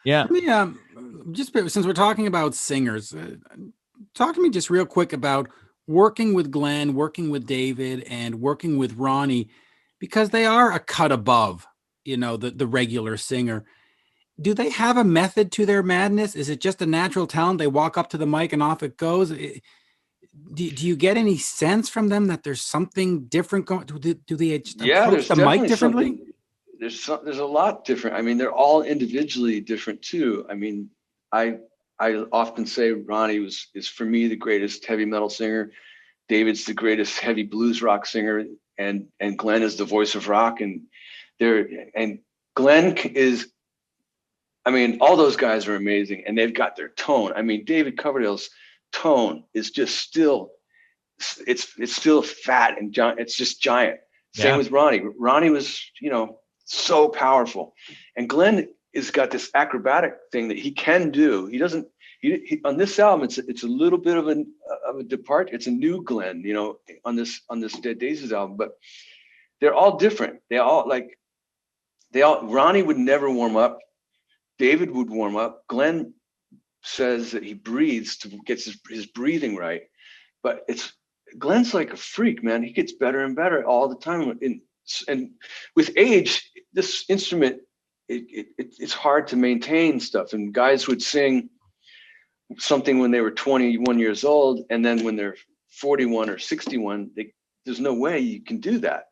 Yeah. Let me just since we're talking about singers, talk to me just real quick about working with Glenn, working with David, and working with Ronnie, because they are a cut above, the regular singer. Do they have a method to their madness? Is it just a natural talent? They walk up to the mic and off it goes. Do you get any sense from them that there's something different going? Do they just Yeah, approach there's the mic definitely differently? something. There's a lot different. I mean, they're all individually different too. I mean, I I often say Ronnie is for me the greatest heavy metal singer. David's the greatest heavy blues rock singer, and Glenn is the voice of rock. And Glenn is, I mean, all those guys are amazing, and they've got their tone. I mean, David Coverdale's tone is just still, it's still fat and giant. It's just giant. Same Yeah. with Ronnie. Ronnie was, so powerful, and Glenn has got this acrobatic thing that he can do. He doesn't. On this album, it's a little bit of a depart. It's a new Glenn, on this Dead Daisies album, but they're all different. Ronnie would never warm up. David would warm up. Glenn says that he breathes to get his breathing right, but Glenn's like a freak, man. He gets better and better all the time. And with age, this instrument, it's hard to maintain stuff. And guys would sing something when they were 21 years old, and then when they're 41 or 61, there's no way you can do that.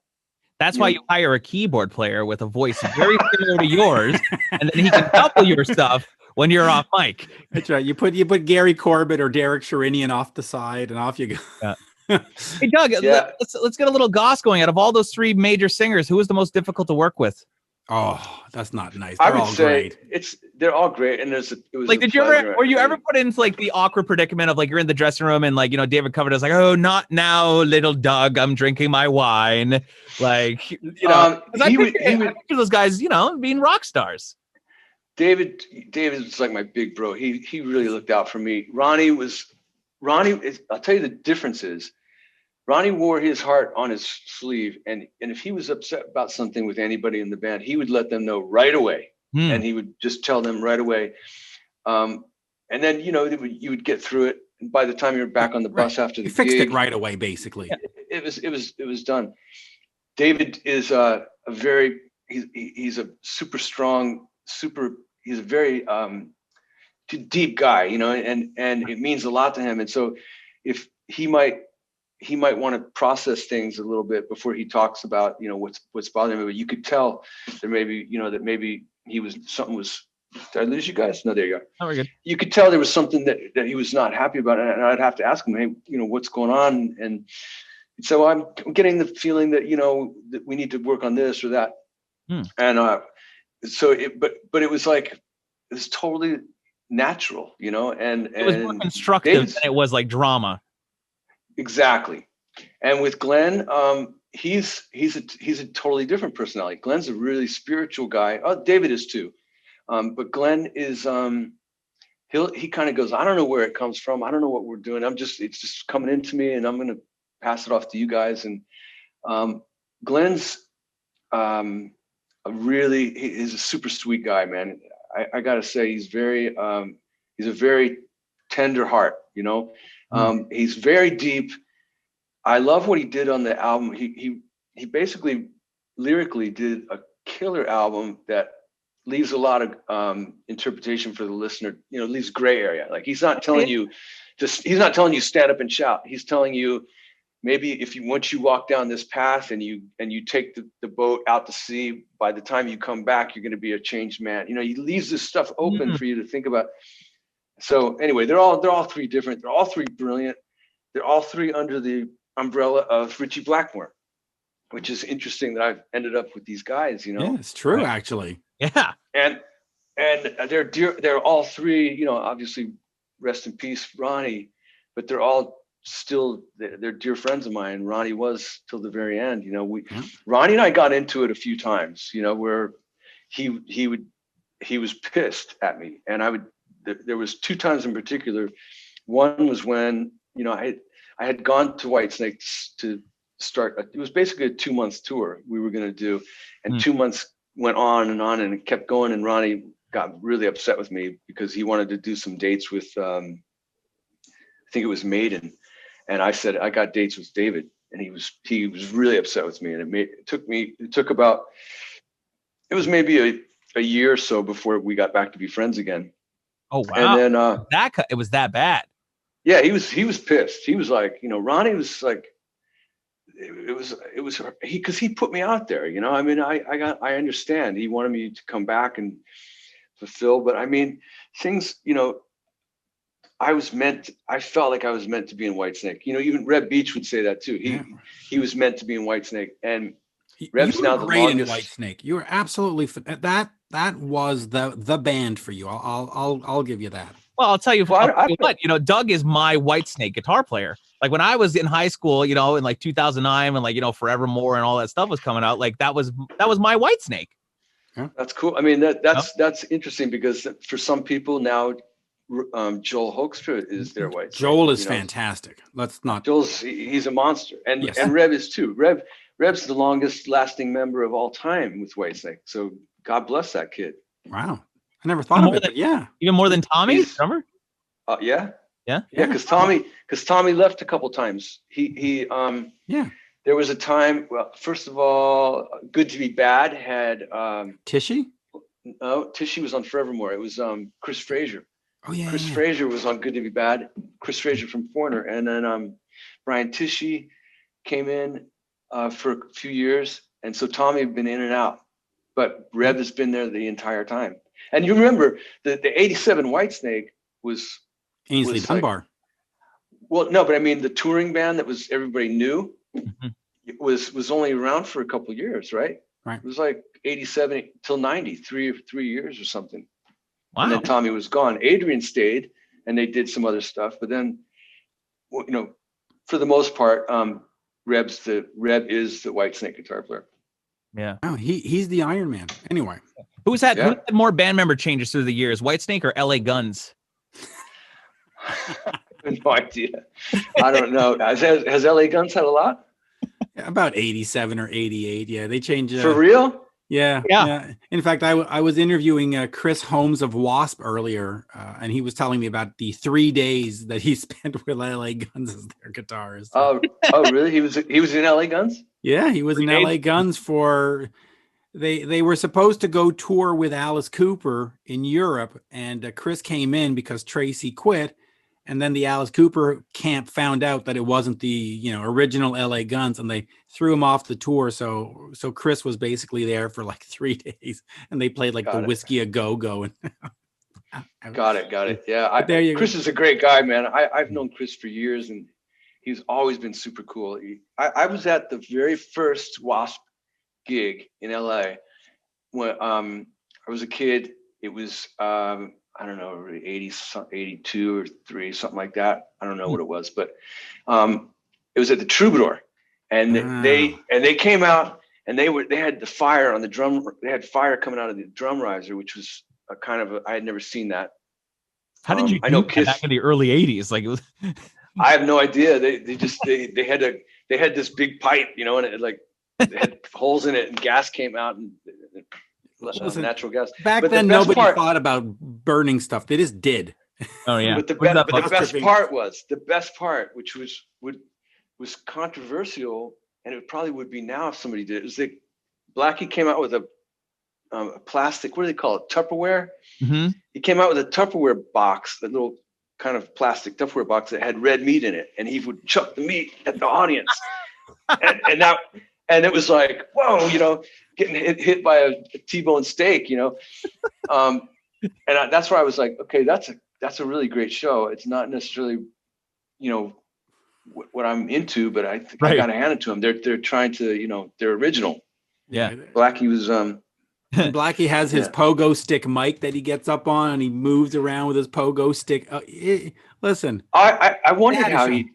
That's why you hire a keyboard player with a voice very similar to yours, and then he can double your stuff when you're off mic. That's right. You put Gary Corbett or Derek Sherinian off the side, and off you go. Yeah. Hey, Doug, let's get a little goss going. Out of all those three major singers, who was the most difficult to work with? Oh, that's not nice. I would say they're all great, and it was like, were you ever put into like the awkward predicament of like you're in the dressing room and like David Coverdale's like, oh, not now, little Doug, I'm drinking my wine, like I picture those guys being rock stars. David was like my big bro. He really looked out for me. Ronnie. I'll tell you the difference is, Ronnie wore his heart on his sleeve, and if he was upset about something with anybody in the band, he would let them know right away, and he would just tell them right away. And then you would get through it, and by the time you're back on the bus after the fixed gig, it right away. Basically, it was done. David is he's a super strong, he's a very deep guy, and it means a lot to him. And so if he might want to process things a little bit before he talks about, what's bothering him. But you could tell that maybe, that maybe something was, did I lose you guys? No, there you go. Oh, we're good. You could tell there was something that he was not happy about. And I'd have to ask him, hey, what's going on? And so I'm getting the feeling that, that we need to work on this or that. And but it was like, it was totally natural, and it was more constructive than it was like drama. Exactly. And with Glenn, he's a totally different personality. Glenn's a really spiritual guy. Oh, David is too. But Glenn is he kind of goes, I don't know where it comes from. I don't know what we're doing. It's just coming into me, and I'm going to pass it off to you guys. And Glenn's he's a super sweet guy, man. I got to say, he's a very tender heart, he's very deep. I love what he did on the album. He basically lyrically did a killer album that leaves a lot of interpretation for the listener, leaves gray area. Like, he's not telling you stand up and shout. He's telling you, maybe once you walk down this path and you take the boat out to sea, by the time you come back, you're going to be a changed man. He leaves this stuff open for you to think about. So anyway, they're all three different. They're all three brilliant. They're all three under the umbrella of Ritchie Blackmore, which is interesting that I've ended up with these guys. Yeah, it's true, actually. Yeah, and they're dear. They're all three. Obviously, rest in peace, Ronnie. But they're all still, they're dear friends of mine. Ronnie was till the very end. Ronnie and I got into it a few times. Where he was pissed at me, and there was two times in particular. One was when I had gone to Whitesnake to start. It was basically a 2-month tour we were going to do, and 2 months went on, and it kept going. And Ronnie got really upset with me because he wanted to do some dates with, I think it was Maiden. And I said, I got dates with David. And he was really upset with me. And it was maybe a year or so before we got back to be friends again. Oh, wow. And then, it was that bad. Yeah, he was pissed. He was like, Ronnie was like, it was because he put me out there, I mean, I understand he wanted me to come back and fulfill, but I mean, things, I felt like I was meant to be in Whitesnake. Even Reb Beach would say that too. He was meant to be in Whitesnake, and Reb's now the longest. Whitesnake. You were absolutely that was the band for you. I'll give you that. Well, I'll tell you what, Doug is my Whitesnake guitar player. Like when I was in high school, in like 2009, and like Forevermore and all that stuff was coming out, like that was my Whitesnake. Yeah. That's cool. I mean, that's interesting because for some people now, Joel Hoekstra is their Whitesnake. Joel is fantastic. Let's not. He's a monster, and yes. and Reb is too. Reb's the longest lasting member of all time with Whitesnake. So God bless that kid. Wow, I never thought of it. But yeah, even more than Tommy. Remember? Yeah. Yeah. Because Tommy left a couple times. There was a time. Well, first of all, Good to Be Bad had Tishy. No, Tishy was on Forevermore. It was Chris Frazier. Oh yeah. Chris Frazier was on Good to Be Bad. Chris Frazier from Foreigner, and then Brian Tishy came in for a few years, and so Tommy had been in and out, but Reb has been there the entire time. And you remember the '87 Whitesnake was Ainsley Dunbar. Well, no, but I mean the touring band that was everybody knew. Mm-hmm. It was only around for a couple of years, right? Right. It was like '87 till '90, 3 years or something. Wow. And then Tommy was gone. Adrian stayed, and they did some other stuff. But then, for the most part, Reb is the Whitesnake guitar player. Yeah. Oh, he's the Iron Man. Anyway, who's had more band member changes through the years, Whitesnake or LA Guns? No idea. I don't know. Has LA Guns had a lot? About 87 or 88. Yeah, they changed. For real? Yeah. In fact, I was interviewing Chris Holmes of Wasp earlier, and he was telling me about the 3 days that he spent with LA Guns as their guitarist. Oh, really? He was in LA Guns? Yeah, he was in LA Guns for. They were supposed to go tour with Alice Cooper in Europe, and Chris came in because Tracy quit. And then the Alice Cooper camp found out that it wasn't the original LA Guns, and they threw him off the tour. So Chris was basically there for like 3 days, and they played like Whiskey a Go Go. Got it. Yeah, Chris is a great guy, man. I've known Chris for years, and he's always been super cool. I was at the very first Wasp gig in LA when I was a kid. It was I don't know, 82 or 3, something like that. I don't know what it was, but it was at the Troubadour, and they came out, and they had the fire on the drum. They had fire coming out of the drum riser, which was a kind of I had never seen that. How did you? I know Kiss back in the early '80s. Like it was. I have no idea. They had this big pipe, and it they had holes in it, and gas came out, and natural gas. Back then, nobody thought about burning stuff. They just did. Oh yeah. But the best part, which was controversial, and it probably would be now if somebody did it, is that Blackie came out with a plastic. What do they call it? Tupperware. Mm-hmm. He came out with a Tupperware box, that little kind of plastic Tupperware box that had red meat in it, and he would chuck the meat at the audience, and it was like, whoa, getting hit by a T-bone steak, and that's where I was like, okay, that's a really great show. It's not necessarily, what I'm into, but I think I got to hand it to them. They're trying to, they're original. Yeah. Blackie was. Blackie has his pogo stick mic that he gets up on, and he moves around with his pogo stick. Listen, I wondered how he.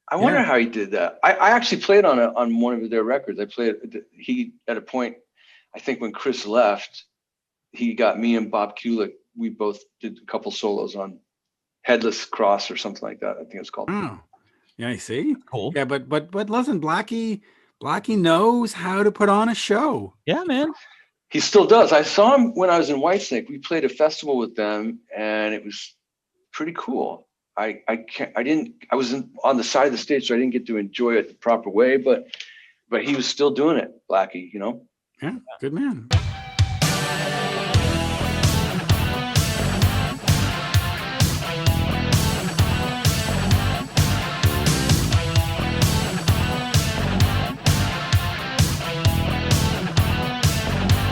I wonder how he did that. I actually played on one of their records. He at a point, I think when Chris left, he got me and Bob Kulick. We both did a couple solos on Headless Cross or something like that. I think it's called. Oh, yeah, I see. Cool. Yeah, but listen, Blackie knows how to put on a show. Yeah, man. He still does. I saw him when I was in Whitesnake. We played a festival with them, and it was pretty cool. I was on the side of the stage, so I didn't get to enjoy it the proper way, but he was still doing it, Blackie, you know? Yeah, good man.